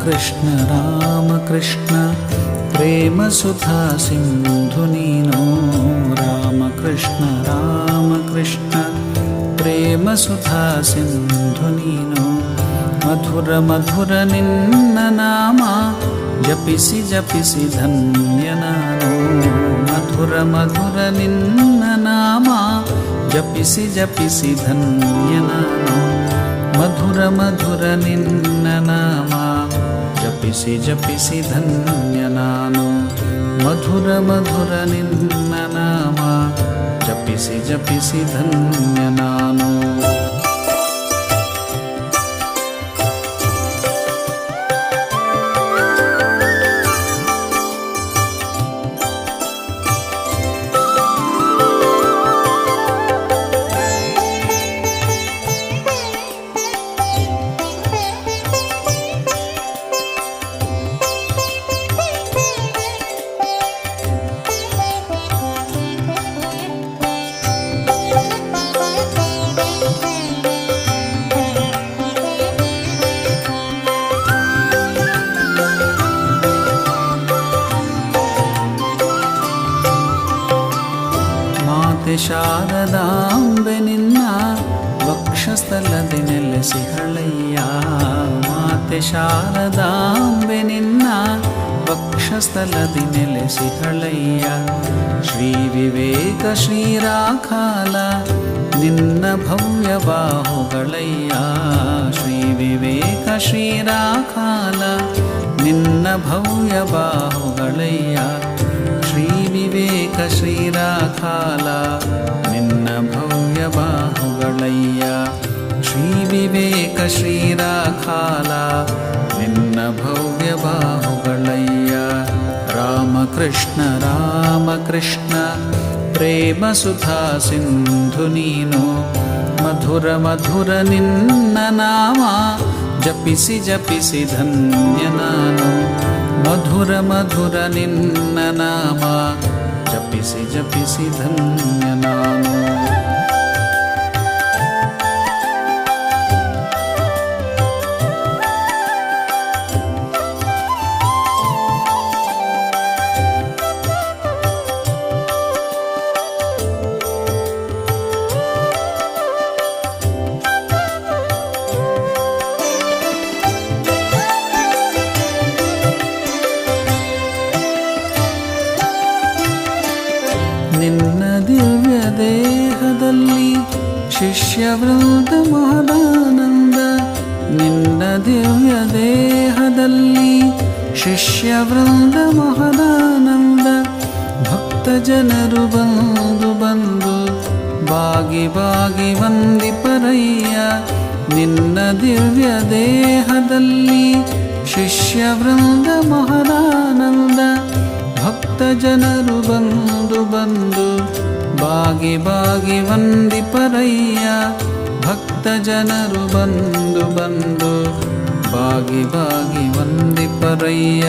ರಾಮಕೃಷ್ಣ ರಾಮಕೃಷ್ಣ ಪ್ರೇಮ ಸುಧಾ ಸಿಂಧು ನೀನು ರಾಮಕೃಷ್ಣ ರಾಮಕೃಷ್ಣ ಪ್ರೇಮ ಸುಧಾ ಸಿಂಧು ನೀನು ಮಧುರ ಮಧುರ ನಿನ್ನ ನಾಮ ಜಪಿಸಿ ಜಪಿಸಿ ಧನ್ಯ ನಾನು ಮಧುರ ಮಧುರ ನಿನ್ನ ನಾಮ ಜಪಿಸಿ ಜಪಿಸಿ ಧನ್ಯ ನಾನು ಮಧುರ ಮಧುರ ನಿನ್ನ ನಾಮ ಜಪಿಸಿ ಜಪಿಸಿ ಧನ್ಯ ನಾನು ಮಧುರ ಮಧುರ ನಿನ್ನ ನಾಮ ಜಪಿಸಿ ಜಪಿಸಿ ಧನ್ಯ ನಾನು ಶಾರದಾಂಬೆ ನಿನ್ನ ವಕ್ಷಸ್ಥಲದಿ ನೆಲೆಸಿಹಳಯ್ಯ ಮಾತೆ ಶಾರದಾಂಬೆ ನಿನ್ನ ವಕ್ಷಸ್ಥಲದಿ ನೆಲೆಸಿಹಳಯ್ಯ ಶ್ರೀ ವಿವೇಕ ಶ್ರೀರಾಖಾಲ ನಿನ್ನ ಭವ್ಯ ಬಾಹುಗಳಯ್ಯ ಶ್ರೀ ವಿವೇಕ ಶ್ರೀರಾಖಾಲ ನಿನ್ನ ಭವ್ಯ ಬಾಹುಗಳಯ್ಯ ಶ್ರೀ ವಿವೇಕ ಶ್ರೀರಾಖಾಲ ನಿನ್ನ ಭವ್ಯ ಬಾಹುಗಳಯ್ಯ ಶ್ರೀ ವಿವೇಕ ಶ್ರೀರಾಖಾಲ ನಿನ್ನ ಭವ್ಯ ಬಾಹುಗಳಯ್ಯ ರಾಮಕೃಷ್ಣ ರಾಮಕೃಷ್ಣ ಪ್ರೇಮ ಸುಧಾ ಸಿಂಧು ನೀನು ಮಧುರ ಮಧುರ ನಿನ್ನ ನಾಮ ಜಪಿಸಿ ಜಪಿಸಿ ಧನ್ಯ ನಾನು ಮಧುರ ಮಧುರ ನಿನ್ನ ನಾಮ ಜಪಿಸಿ ಜಪಿಸಿ ಧನ್ಯ ನಾನು ನಿನ್ನ ದಿವ್ಯ ದೇಹದಲ್ಲಿ ಶಿಷ್ಯವೃಂದ ಮಹದಾನಂದ ನಿನ್ನ ದಿವ್ಯ ದೇಹದಲ್ಲಿ ಶಿಷ್ಯವೃಂದ ಮಹದಾನಂದ ಭಕ್ತ ಜನರು ಬಂದು ಬಂದು ಬಾಗಿ ಬಾಗಿ ವಂದಿಪರಯ್ಯ ನಿನ್ನ ದಿವ್ಯ ದೇಹದಲ್ಲಿ ಶಿಷ್ಯವೃಂದ ಮಹದಾನಂದ ಭಕ್ತ ಜನರು ಬಂದು ಬಂದು ಬಾಗಿ ಬಾಗಿ ವಂದಿಪರಯ್ಯ ಭಕ್ತ ಜನರು ಬಂದು ಬಂದು ಬಾಗಿ ಬಾಗಿ ವಂದಿಪರಯ್ಯ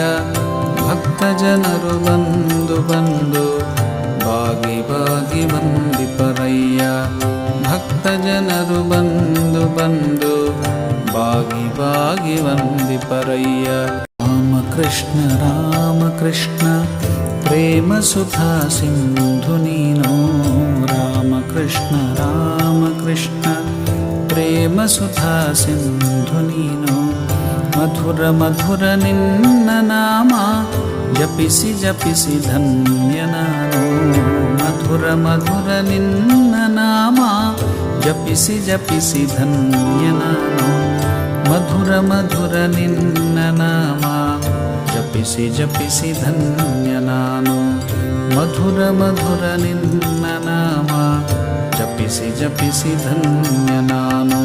ಭಕ್ತ ಜನರು ಬಂದು ಬಂದು ಬಾಗಿ ಬಾಗಿ ವಂದಿಪರಯ್ಯ ಭಕ್ತ ಜನರು ಬಂದು ಬಂದು ಬಾಗಿ ಬಾಗಿ ವಂದಿಪರಯ್ಯ ರಾಮಕೃಷ್ಣ ರಾಮಕೃಷ್ಣ ಪ್ರೇಮ ಸುಧಾ ಸಿಂಧು ನೀನು ರಾಮಕೃಷ್ಣ ರಾಮಕೃಷ್ಣ ಪ್ರೇಮ ಸುಧಾ ಸಿಂಧು ನೀನು ಮಧುರ ಮಧುರ ನಿನ್ನ ನಾಮ ಜಪಿಸಿ ಜಪಿಸಿ ಧನ್ಯ ನಾನು ಮಧುರ ಮಧುರ ನಿನ್ನ ನಾಮ ಜಪಿಸಿ ಜಪಿಸಿ ಧನ್ಯ ನಾನು ಮಧುರ ಮಧುರ ನಿನ್ನ ನಾಮ ಜಪಿಸಿ ಜಪಿಸಿ ಧನ್ಯ ನಾನು ಮಧುರ ಮಧುರ ನಿನ್ನ ನಾಮ ಜಪಿಸಿ ಜಪಿಸಿ ಧನ್ಯ ನಾನು